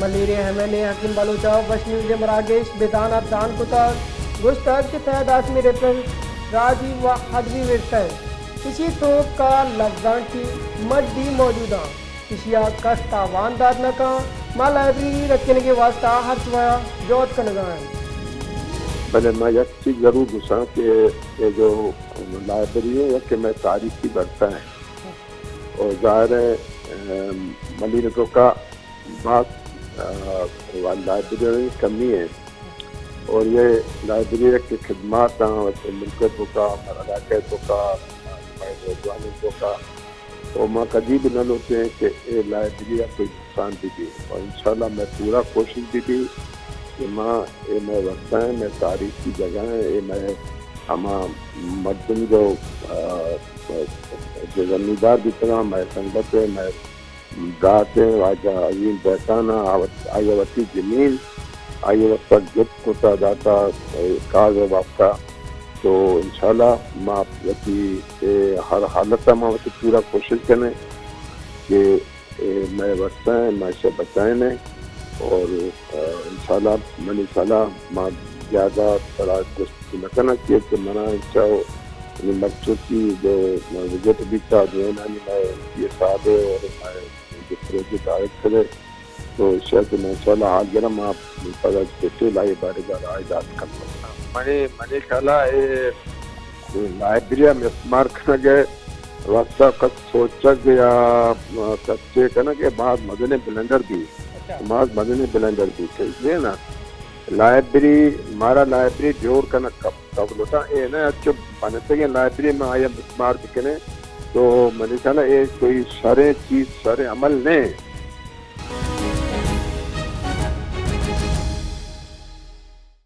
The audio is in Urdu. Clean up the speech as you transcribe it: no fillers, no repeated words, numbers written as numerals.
ملیری ہمیں حکیم بلوچا وشنیز مراکش بیدان ابدان کتا گشتگ کے تحت آسمی ریپل راجی و حدوی ورسے کسی توپ کا لفظان کی مڈی موجودہ کسی آکس تاوان داد نکا ماں لائبریری رکھنے کے واسطہ ہر سوایا جوت کا نگاہ بلے میں یک چیز ضرور دوسرا کہ یہ جو لائبریری ہے کہ میں تاریخی برتا ہے اور ظاہر ہے ملیرتوں کا بعض لائبریری کمی ہے اور یہ لائبریری کی خدمات ملکتوں کا علاقوں کا نوجوانوں کا اور ماں کبھی بھی نہ ہوتے ہیں کہ یہ لائبریری کوئی نقصان بھی دی اور انشاءاللہ میں پورا کوشش بھی دی کہ ماں یہ میں وقت ہیں میں تاریخی جگہ ہیں یہ میں ہما مردم جو زمیندار بھی طرح میں سنگت ہے میں دات ہیں واجہ عظیم بہتانا آئیے وقتی زمین آئیے وقت جب کتا داتا کاغ وقتا تو انشاءاللہ ماں وقتی ہر حالت ماں وقتی پورا کوشش کریں کہ میں وقت ہیں میں سے بچائیں اور انشاءاللہ من انشاءاللہ ماں زیادہ طرح گفتگو نہ کرنا چاہیے کہ منع چاہو مقصود کی جو وجت بھی چاہ جو ہے نا میں یہ صاحب ہے اور میں جو پروجیکٹ عائد کرے تو اس شاید میں انشاءاللہ حال گرا ماں پتا کیسے لائی بارے گا عائدات کر سکتا میں انشاءاللہ لائبریری میں استعمال کرنا گئے وقتا کچھ سوچا گیا کچے کرنا کہ بعض مدن بلندر بھی بعض مدنی بلندر بھی تھے اس لیے نا لائبریری ہمارا لائبریری جوڑ کرنا کب ہوتا ہے نا اچھا بنتے ہیں لائبریری میں آیا استعمال کرنے تو میں نے کہا یہ کوئی شرع چیز شرع عمل نہیں